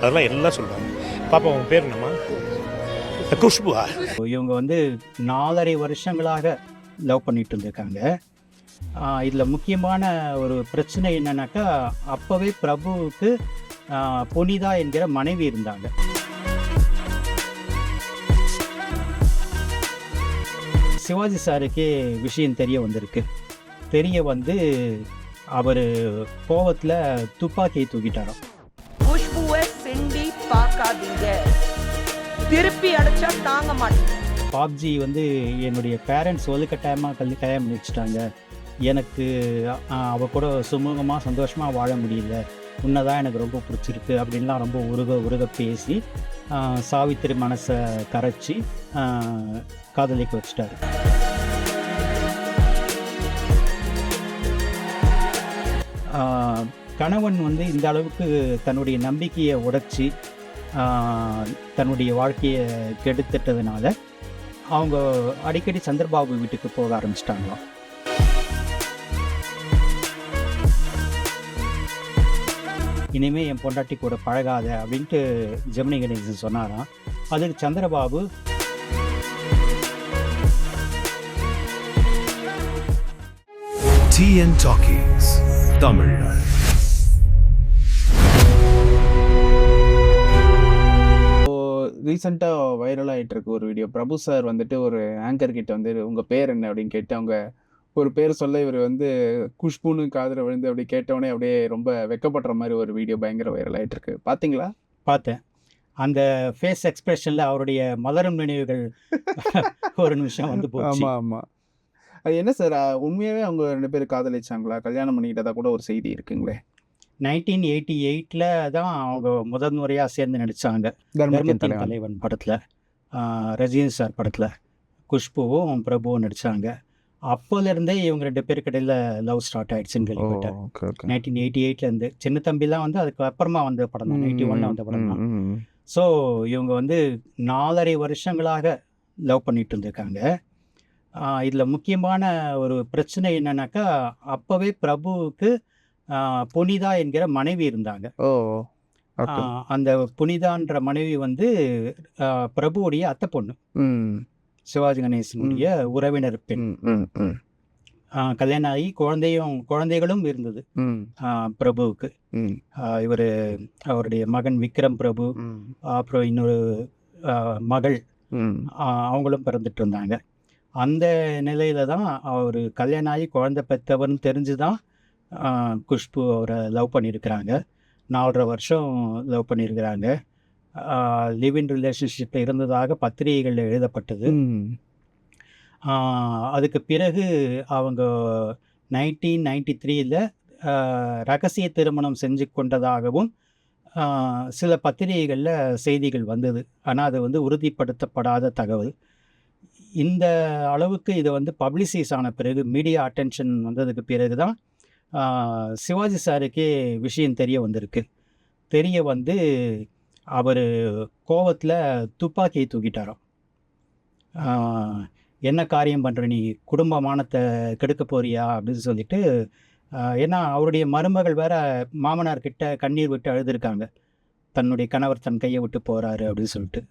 அதெல்லாம் எல்லாம் சொல்லுவாங்க. பாப்பா உன் பேர் என்னம்மா? குஷ்புவா? இவங்க வந்து 4.5 வருஷங்களாக லவ் பண்ணிட்டு இருந்திருக்காங்க. இதில் முக்கியமான ஒரு பிரச்சனை என்னன்னாக்கா, அப்போவே பிரபுவுக்கு புனிதா என்கிற மனைவி இருந்தாங்க. சிவாஜி சாருக்கே விஷயம் தெரிய வந்திருக்கு. தெரிய வந்து அவர் கோவத்தில் துப்பாக்கியை தூக்கிட்டாராம். குஷ்புவை சிண்டி பார்க்காதீங்க, திருப்பி அடிச்சா தாங்க மாட்டேன். பாப்ஜி வந்து என்னுடைய பேரண்ட்ஸ் வலுக்கட்டாயமாக கல்யாணம் பண்ணி வச்சுட்டாங்க, எனக்கு அவ கூட சுமூகமாக சந்தோஷமாக வாழ முடியல, உன்னதான் எனக்கு ரொம்ப பிடிச்சிருக்கு அப்படின்லாம் ரொம்ப உருக பேசி சாவித்திரி மனசை கரைச்சி காதலிக்க வச்சுட்டாரு. கணவன் வந்து இந்த அளவுக்கு தன்னுடைய நம்பிக்கையை உடைச்சி தன்னுடைய வாழ்க்கையை கெடுத்துட்டதுனால அவங்க அடிக்கடி சந்திரபாபு வீட்டுக்கு போக ஆரம்பிச்சிட்டாங்களாம். இனிமேல் என் பொண்டாட்டி கூட பழகாத அப்படின்ட்டு ஜெமினி கணேசன் சொன்னாராம். அதுக்கு சந்திரபாபு TN Talkies தமிழ். ரீசெண்டாக வைரல் ஆகிட்டு இருக்கு ஒரு வீடியோ. பிரபு சார் வந்துட்டு ஒரு ஆங்கர் கிட்ட வந்து உங்கள் பேர் என்ன அப்படின்னு கேட்டு அவங்க ஒரு பேர் சொல்ல இவர் வந்து குஷ்புன்னு காதில் விழுந்து அப்படி கேட்டவொடனே அப்படியே ரொம்ப வெக்கப்படுற மாதிரி ஒரு வீடியோ பயங்கர வைரல் ஆகிட்டு இருக்கு. பார்த்தீங்களா? பார்த்தேன். அந்த ஃபேஸ் எக்ஸ்பிரஷனில் அவருடைய மலரும் நினைவுகள் ஒரு நிமிஷம் வந்து போச்சு. ஆமாம் ஆமாம். அது என்ன சார், உண்மையாகவே அவங்க 2 பேர் காதலிச்சாங்களா? கல்யாணம் பண்ணிக்கிட்டதா கூட ஒரு செய்தி இருக்குங்களே. 1988 தான் அவங்க முதல் முறையாக சேர்ந்து நடித்தாங்க. தர்மத்தின் தலைவன் படத்தில், ரஜினி சார் படத்தில் குஷ்புவும் பிரபுவும் நடித்தாங்க. அப்போலேருந்தே இவங்க 2 பேருக்கு இடையில் லவ் ஸ்டார்ட் ஆகிடுச்சுன்னு கேள்விப்பட்டேன். 1988 சின்ன தம்பிலாம் வந்து அதுக்கு அப்புறமா வந்த படம் தான், 91 வந்த படம் தான். ஸோ இவங்க வந்து 4.5 வருஷங்களாக லவ் பண்ணிட்டு இருந்திருக்காங்க. இதில் முக்கியமான ஒரு பிரச்சனை என்னன்னாக்கா, அப்போவே பிரபுவுக்கு புனிதா என்கிற மனைவி இருந்தாங்க. அந்த புனிதான்ற மனைவி வந்து பிரபுவுடைய அத்தை பொண்ணு, சிவாஜி கணேசனுடைய உறவினர் பெண். கல்யாணம் ஆகி குழந்தைகளும் இருந்தது பிரபுவுக்கு. இவர் அவருடைய மகன் விக்ரம் பிரபு, அப்புறம் இன்னொரு மகள், அவங்களும் பிறந்துட்டு இருந்தாங்க. அந்த நிலையில தான் அவர் கல்யாணம் ஆகி குழந்தை பெற்றவர்னு தெரிஞ்சு தான் குஷ்பு அவரை லவ் பண்ணியிருக்கிறாங்க. 4.5 வருஷம் லவ் பண்ணியிருக்கிறாங்க. லிவ் இன் ரிலேஷன்ஷிப்பில் இருந்ததாக பத்திரிகைகளில் எழுதப்பட்டது. அதுக்கு பிறகு அவங்க 1993 ரகசிய திருமணம் செஞ்சு கொண்டதாகவும் சில பத்திரிகைகளில் செய்திகள் வந்தது. ஆனால் அது வந்து உறுதிப்படுத்தப்படாத தகவல். இந்த அளவுக்கு இது வந்து பப்ளிசிஸ் ஆன பிறகு, மீடியா அட்டென்ஷன் வந்ததுக்கு பிறகு தான் சிவாஜி சாருக்கே விஷயம் தெரிய வந்திருக்கு. தெரிய வந்து அவர் கோவத்தில் துப்பாக்கியை தூக்கிட்டாராம். என்ன காரியம் பண்ணுற நீ, குடும்ப மானத்தை கெடுக்க போறியா அப்படின்னு சொல்லிட்டு. ஏன்னா அவருடைய மருமகள் வேற மாமனார்கிட்ட கண்ணீர் விட்டு அழுதுருக்காங்க, தன்னுடைய கணவர் தன் கையை விட்டு போகிறாரு அப்படின்னு சொல்லிட்டு.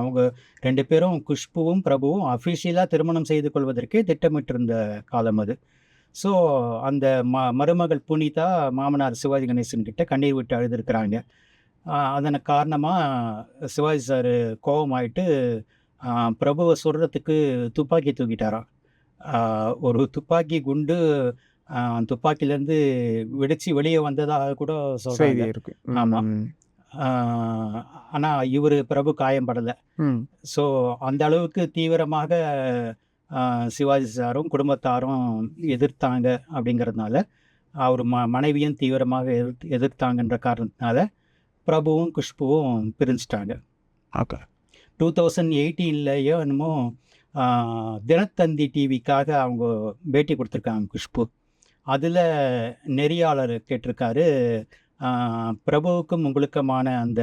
அவங்க 2 பேரும், குஷ்புவும் பிரபுவும் அஃபிஷியலாக திருமணம் செய்து கொள்வதற்கே திட்டமிட்டிருந்த காலம் அது. ஸோ அந்த மருமகள் புனிதா மாமனார் சிவாஜி கணேசன் கிட்ட கண்ணீர் விட்டு அழுதுருக்கிறாங்க. அதன் காரணமாக சிவாஜி சார் கோபமாயிட்டு பிரபுவை சொல்கிறதுக்கு துப்பாக்கி தூக்கிட்டாராம். ஒரு துப்பாக்கி குண்டு துப்பாக்கிலேருந்து வெடித்து வெளியே வந்ததாக கூட சொல்கிறாங்க. ஆமாம். ஆனால் இவர் பிரபு காயம்படலை. ஸோ அந்த அளவுக்கு தீவிரமாக சிவாஜி சாரும் குடும்பத்தாரும் எதிர்த்தாங்க. அப்படிங்கிறதுனால அவர் மனைவியும் தீவிரமாக எதிர்த்தாங்கன்ற காரணத்தினால பிரபுவும் குஷ்புவும் பிரிஞ்சிட்டாங்க. 2018 என்னமோ தினத்தந்தி டிவிக்காக அவங்க பேட்டி கொடுத்துருக்காங்க குஷ்பு. அதில் நெறியாளர் கேட்டிருக்காரு, பிரபுவுக்கும் உங்களுக்குமான அந்த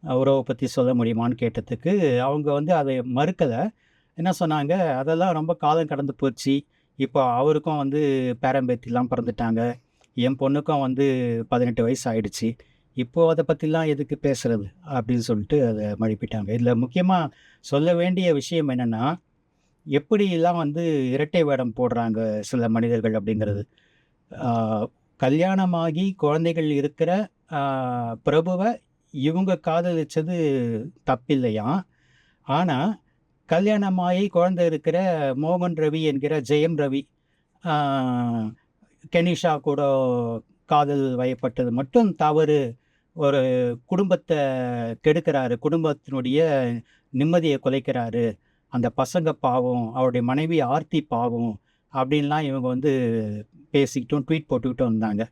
உறவை பற்றி சொல்ல முடியுமான்னு கேட்டதுக்கு அவங்க வந்து அதை மறுக்கலை. என்ன சொன்னாங்க, அதெல்லாம் ரொம்ப காலம் கடந்து போச்சு, இப்போ அவருக்கும் வந்து பேரம்பேத்திலாம் பிறந்துட்டாங்க, என் பொண்ணுக்கும் வந்து 18 வயசு ஆயிடுச்சு, இப்போது அதை பற்றிலாம் எதுக்கு பேசுறது அப்படின்னு சொல்லிட்டு அதை மழுப்பிட்டாங்க. இதில் முக்கியமாக சொல்ல வேண்டிய விஷயம் என்னென்னா, எப்படிலாம் வந்து இரட்டை வேடம் போடுறாங்க சில மனிதர்கள் அப்படிங்கிறது. கல்யாணமாகி குழந்தைகள் இருக்கிற பிரபுவை இவங்க காதலிச்சது தப்பில்லையாம். ஆனால் கல்யாணமாகி குழந்தை இருக்கிற மோகன் ரவி என்கிற ஜெயம் ரவி கெனிஷா கூட காதல் வயப்பட்டது மட்டும் தவறு. ஒரு குடும்பத்தை கெடுக்கிறாரு, குடும்பத்தினுடைய நிம்மதியை குலைக்கிறாரு, அந்த பசங்க பாவம், அவருடைய மனைவி ஆர்த்தி பாவம் அப்படின்லாம் இவங்க வந்து பேசிக்கிட்டும் ட்வீட் போட்டுக்கிட்டும் இருந்தாங்க.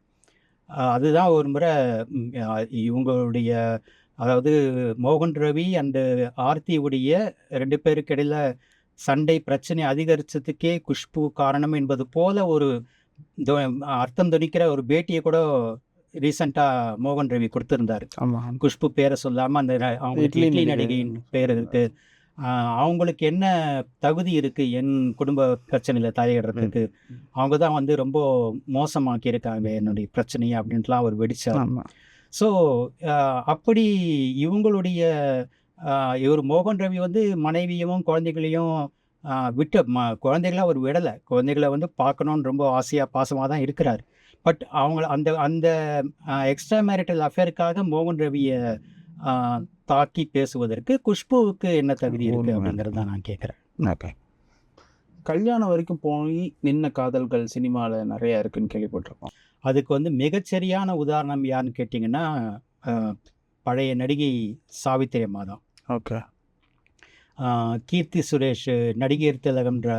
அதுதான் ஒரு முறை இவங்களுடைய, அதாவது மோகன் ரவி அண்டு ஆர்த்தியுடைய 2 பேருக்கு இடையில சண்டை பிரச்சனை அதிகரித்ததுக்கே குஷ்பு காரணம் என்பது போல ஒரு அர்த்தம் தொனிக்கிற ஒரு பேட்டியை கூட ரீசெண்டாக மோகன் ரவி கொடுத்துருந்தாரு. குஷ்பு பேரை சொல்லாமல் அந்த அவங்களுக்கு இட்லி நடிகையின் பேர் இருக்கு, அவங்களுக்கு என்ன தகுதி இருக்குது என் குடும்ப பிரச்சனையில் தலையிடுறதுக்கு, அவங்க தான் வந்து ரொம்ப மோசமாக்கி இருக்காங்க என்னுடைய பிரச்சனையை அப்படின்ட்டுலாம் அவர் வெடிச்சார். ஸோ அப்படி இவங்களுடைய இவர் மோகன் ரவி வந்து மனைவியும் குழந்தைகளையும் விட்டு குழந்தைகளை அவர் விடலை. குழந்தைகளை வந்து பார்க்கணுன்னு ரொம்ப ஆசையாக பாசமாக தான் இருக்கிறார். பட் அவங்க அந்த அந்த எக்ஸ்ட்ரா மேரிட்டல் அஃபேருக்காக மோகன் ரவியை தாக்கி பேசுவதற்கு குஷ்புவுக்கு என்ன தகுதி இருக்குது அப்படிங்கிறது தான் நான் கேட்குறேன். ஓகே, கல்யாணம் வரைக்கும் போய் நின்ன காதல்கள் சினிமாவில் நிறையா இருக்குன்னு கேள்விப்பட்டிருக்கோம். அதுக்கு வந்து மிகச்சரியான உதாரணம் யாருன்னு கேட்டிங்கன்னா, பழைய நடிகை சாவித்திரி அம்மா தான். ஓகே, கீர்த்தி சுரேஷ் நடிகர் திலகம்ன்ற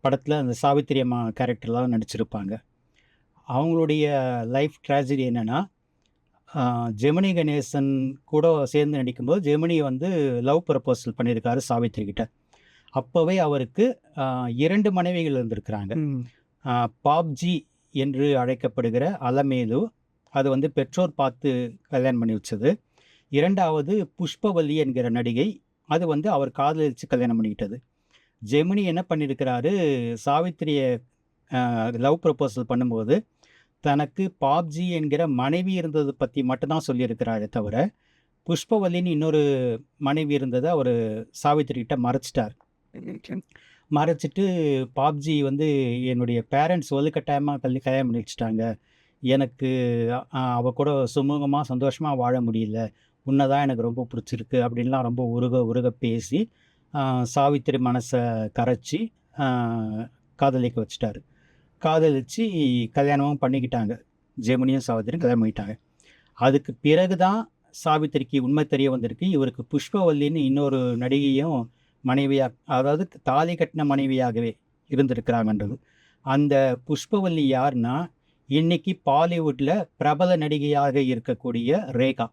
படத்தில் அந்த சாவித்திரி அம்மா கேரக்டர்லாம் நடிச்சிருப்பாங்க. அவங்களுடைய லைஃப் ட்ராஜடி என்னென்னா, ஜெமினி கணேசன் கூட சேர்ந்து நடிக்கும்போது ஜெமினி வந்து லவ் ப்ரப்போசல் பண்ணியிருக்காரு சாவித்திரி கிட்ட. அப்போவே அவருக்கு 2 மனைவிகள் இருந்திருக்கிறாங்க. பாப்ஜி என்று அழைக்கப்படுகிற அலமேலு, அது வந்து பெற்றோர் பார்த்து கல்யாணம் பண்ணி வச்சது. 2வது புஷ்பவல்லி என்கிற நடிகை, அது வந்து அவர் காதலிச்சு கல்யாணம் பண்ணிக்கிட்டது. ஜெமினி என்ன பண்ணியிருக்கிறாரு, சாவித்திரியை லவ் ப்ரப்போசல் பண்ணும்போது தனக்கு பாப்ஜி என்கிற மனைவி இருந்தது பற்றி மட்டும்தான் சொல்லியிருக்கிறாரே தவிர, புஷ்பவல்லின்னு இன்னொரு மனைவி இருந்ததை அவர் சாவித்திரிகிட்ட மறைச்சிட்டார். மறைச்சிட்டு பாப்ஜி வந்து என்னுடைய பேரண்ட்ஸ் வலுக்கட்டாயமாக கல்யாணம் பண்ணி வச்சுட்டாங்க, எனக்கு அவள் கூட சுமூகமாக சந்தோஷமாக வாழ முடியல, உன்னை தான் எனக்கு ரொம்ப பிடிச்சிருக்கு அப்படின்லாம் ரொம்ப உருக பேசி சாவித்திரி மனசை கரைச்சி காதலிக்க வச்சுட்டாரு. காதலிச்சு கல்யாணமும் பண்ணிக்கிட்டாங்க. ஜெமினியும் சாவித்திரியும் கல்யாணம் பண்ணிட்டாங்க. அதுக்கு பிறகு தான் சாவித்திரிக்கு உண்மை தெரிய வந்திருக்கு, இவருக்கு புஷ்பவல்லின்னு இன்னொரு நடிகையும் மனைவியாக, அதாவது தாலி கட்டின மனைவியாகவே இருந்திருக்கிறாங்கன்றது. அந்த புஷ்பவல்லி யாருன்னா, இன்னைக்கு பாலிவுட்டில் பிரபல நடிகையாக இருக்கக்கூடிய ரேகா.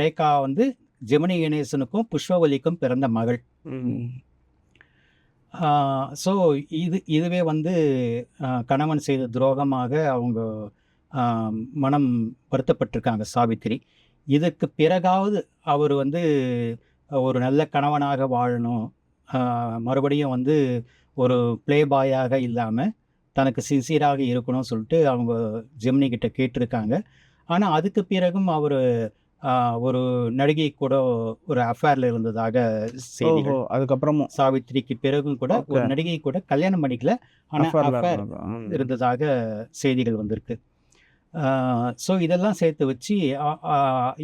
ரேகா வந்து ஜெமினி கணேசனுக்கும் புஷ்பவல்லிக்கும் பிறந்த மகள். ஸோ இதுவே வந்து கணவன் செய்த துரோகமாக அவங்க மனம் வருத்தப்பட்டிருக்காங்க சாவித்திரி. இதுக்கு பிறகாவது அவர் வந்து ஒரு நல்ல கணவனாக வாழணும், மறுபடியும் வந்து ஒரு ப்ளே பாயாக இல்லாமல் தனக்கு சின்சியராக இருக்கணும்னு சொல்லிட்டு அவங்க ஜெமினி கிட்ட கேட்டிருக்காங்க. ஆனால் அதுக்கு பிறகும் அவர் ஒரு நடிகை கூட ஒரு அஃபேரில் இருந்ததாக செய்திகள். அதுக்கப்புறமும் சாவித்திரிக்கு பிறகும் கூட ஒரு நடிகை கூட கல்யாணம் பண்ணிக்கல, ஆனால் அஃபேர் இருந்ததாக செய்திகள் வந்திருக்கு. ஸோ இதெல்லாம் சேர்த்து வச்சு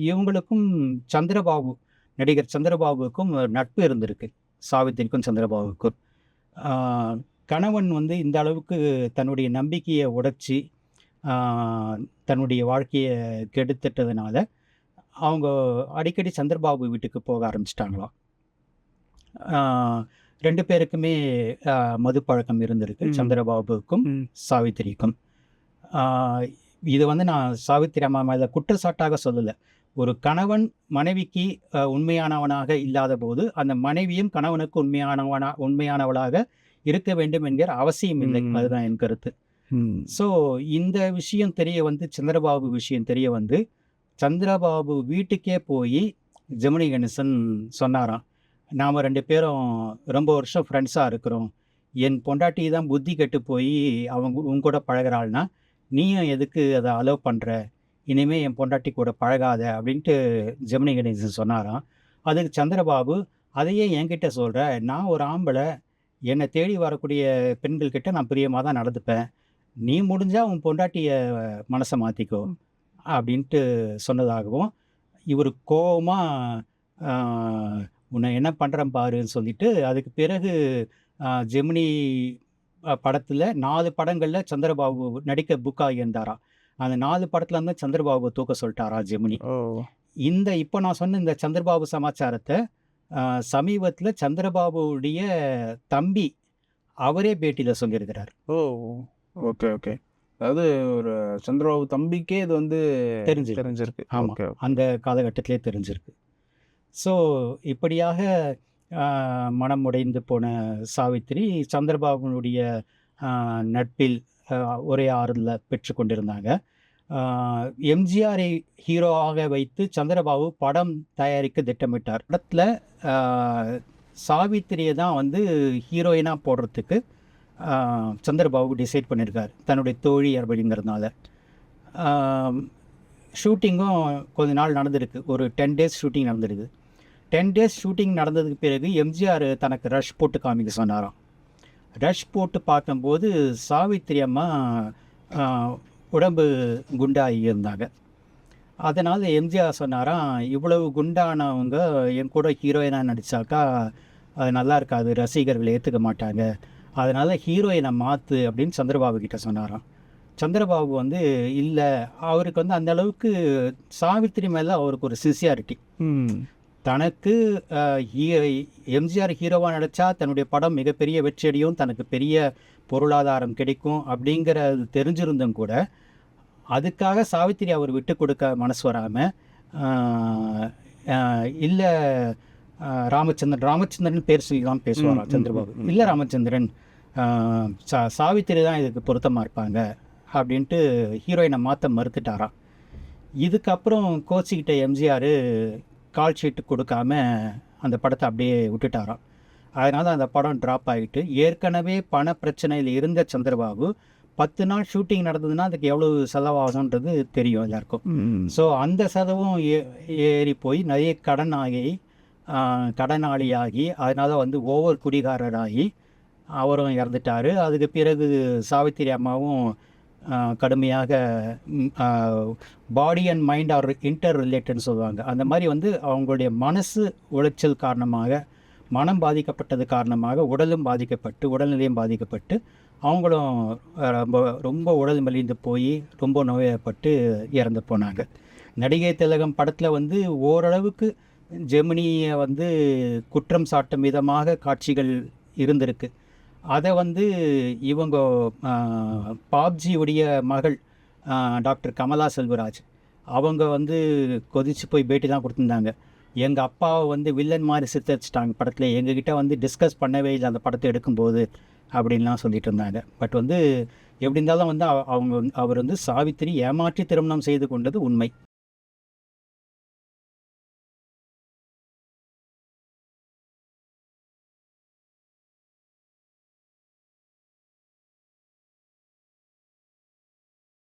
இவங்களுக்கும் சந்திரபாபு, நடிகர் சந்திரபாபுக்கும் நட்பு இருந்திருக்கு, சாவித்திரிக்கும் சந்திரபாபுக்கும். கணவன் வந்து இந்த அளவுக்கு தன்னுடைய நம்பிக்கையை உடைச்சி தன்னுடைய வாழ்க்கையை கெடுத்துட்டதுனால அவங்க அடிக்கடி சந்திரபாபு வீட்டுக்கு போக ஆரம்பிச்சிட்டாங்களாம். 2 பேருக்குமே மது பழக்கம் இருந்திருக்கு, சந்திரபாபுக்கும் சாவித்திரிக்கும். இது வந்து நான் சாவித்திரி அம்மா மேலே குற்றச்சாட்டாக சொல்லலை. ஒரு கணவன் மனைவிக்கு உண்மையானவனாக இல்லாத போது அந்த மனைவியும் கணவனுக்கு உண்மையானவளாக இருக்க வேண்டும் என்கிற அவசியம் இல்லை, அதுதான் என் கருத்து. ஸோ இந்த விஷயம் தெரிய வந்து, சந்திரபாபு விஷயம் தெரிய வந்து, சந்திரபாபு வீட்டுக்கே போய் ஜெமினி கணேசன் சொன்னாராம், நாம் 2 பேரும் ரொம்ப வருஷம் ஃப்ரெண்ட்ஸாக இருக்கிறோம், என் பொண்டாட்டி தான் புத்தி கெட்டு போய் அவங்க உங்க கூட பழகிறாள்னா நீயும் எதுக்கு அதை அலோவ் பண்ணுற, இனிமேல் என் பொண்டாட்டி கூட பழகாத அப்படின்ட்டு ஜெமினி கணேசன் சொன்னாராம். அதுக்கு சந்திரபாபு, அதையே என்கிட்ட சொல்கிற, நான் ஒரு ஆம்பளை, என்னை தேடி வரக்கூடிய பெண்கள்கிட்ட நான் பிரியமாக தான் நடந்துப்பேன், நீ முடிஞ்சால் உன் பொண்டாட்டிய மனசை மாற்றிக்கோ அப்படின்ட்டு சொன்னதாகவும், இவர் கோவமாக உன்னை என்ன பண்ணுறேன் பாருன்னு சொல்லிட்டு, அதுக்கு பிறகு ஜெமினி படத்தில் 4 படங்களில் சந்திரபாபு நடிக்க புக் ஆகியிருந்தாராம். அந்த 4 படத்துல இருந்து சந்திரபாபு தூக்க சொல்லிட்டாரா ஜெமினி. ஓ இப்போ நான் சொன்ன இந்த சந்திரபாபு சமாச்சாரத்தை சமீபத்தில் சந்திரபாபுடைய தம்பி அவரே பேட்டியில் சொல்லியிருக்கிறார். ஓ ஓகே ஓகே. அதாவது ஒரு சந்திரபாபு தம்பிக்கே இது வந்து தெரிஞ்சிருக்கு. ஆமாம், ஓகே அந்த காலகட்டத்திலே தெரிஞ்சிருக்கு. ஸோ இப்படியாக மனம் உடைந்து போன சாவித்திரி சந்திரபாபுனுடைய நட்பில் ஒரே ஆறுதலை பெற்று கொண்டிருந்தாங்க. எம்ஜிஆரை ஹீரோவாக வைத்து சந்திரபாபு படம் தயாரிக்க திட்டமிட்டார். படத்தில் சாவித்திரியை தான் வந்து ஹீரோயினாக போடுறதுக்கு சந்திரபாபு டிசைட் பண்ணியிருக்கார், தன்னுடைய தோழி அப்படிங்கிறதுனால. ஷூட்டிங்கும் கொஞ்ச நாள் நடந்திருக்கு, ஒரு 10 days ஷூட்டிங் நடந்திருக்கு. 10 days ஷூட்டிங் நடந்ததுக்கு பிறகு எம்ஜிஆர் தனக்கு ரஷ் போட்டு காமிக்க சொன்னாராம். ரஷ் போட்டு பார்க்கும்போது சாவித்திரி அம்மா உடம்பு குண்டாகி இருந்தாங்க. அதனால் எம்ஜிஆர் சொன்னாராம், இவ்வளவு குண்டானவங்க என் கூட ஹீரோயினாக நடித்தாக்கா அது நல்லா இருக்காது, ரசிகர்கள் ஏற்றுக்க மாட்டாங்க, அதனால் ஹீரோயினை மாற்று அப்படின்னு சந்திரபாபு கிட்ட சொன்னாராம். சந்திரபாபு வந்து இல்லை, அவருக்கு வந்து அந்த அளவுக்கு சாவித்திரி மேலே அவருக்கு ஒரு சின்சியாரிட்டி. தனக்கு எம்ஜிஆர் ஹீரோவாக நடித்தா தன்னுடைய படம் மிகப்பெரிய வெற்றியடையும், தனக்கு பெரிய பொருளாதாரம் கிடைக்கும் அப்படிங்கிறது தெரிஞ்சிருந்தும் கூட அதுக்காக சாவித்திரி அவர் விட்டு கொடுக்க மனசு வராமல், இல்லை ராமச்சந்திரன் பேர் சொல்லி தான் பேசுவாராம் சந்திரபாபு. இல்லை ராமச்சந்திரன், சாவித்திரி தான் இதுக்கு பொருத்தமாக இருப்பாங்க அப்படின்ட்டு ஹீரோயினை மாற்ற மறுத்துட்டாராம். இதுக்கப்புறம் கோச்சிக்கிட்ட எம்ஜிஆர் கால் ஷீட்டு கொடுக்காம அந்த படத்தை அப்படியே விட்டுட்டாராம். அதனால் அந்த படம் ட்ராப் ஆகிட்டு, ஏற்கனவே பண பிரச்சனையில் இருந்த சந்திரபாபு 10 நாள் ஷூட்டிங் நடந்ததுன்னா அதுக்கு எவ்வளவு செலவாகும்ன்றது தெரியும் எல்லாருக்கும். ஸோ அந்த செலவும் ஏறி போய் நிறைய கடனாளியாகி அதனால் வந்து ஓவர் குடிகாரராகி அவரும் இறந்துட்டார். அதுக்கு பிறகு சாவித்திரி அம்மாவும் கடுமையாக body and mind are inter ரிலேட்டட்னு சொல்லுவாங்க, அந்த மாதிரி வந்து அவங்களுடைய மனசு உளைச்சல் காரணமாக, மனம் பாதிக்கப்பட்டது காரணமாக உடலும் பாதிக்கப்பட்டு, உடல்நிலையும் பாதிக்கப்பட்டு அவங்களும் ரொம்ப உடல் மெலிந்து போய் ரொம்ப நோயப்பட்டு இறந்து போனாங்க. நடிகை திலகம் படத்தில் வந்து ஓரளவுக்கு ஜெமினியை வந்து குற்றம் சாட்டும் விதமாக காட்சிகள் இருந்திருக்கு. அதை வந்து இவங்க பாப்ஜியுடைய மகள் டாக்டர் கமலா செல்வராஜ் அவங்க வந்து கொதிச்சு போய் பேட்டி தான் கொடுத்துருந்தாங்க. எங்கள் அப்பாவை வந்து வில்லன் மாதிரி சித்தரிச்சிட்டாங்க படத்தில், எங்ககிட்ட வந்து டிஸ்கஸ் பண்ணவே இல்லை அந்த படத்தை எடுக்கும்போது அப்படின்லாம் சொல்லிட்டு இருந்தாங்க. பட் வந்து எப்படி இருந்தாலும் வந்து அவர் வந்து சாவித்திரி ஏமாற்றி திருமணம் செய்து கொண்டது உண்மை.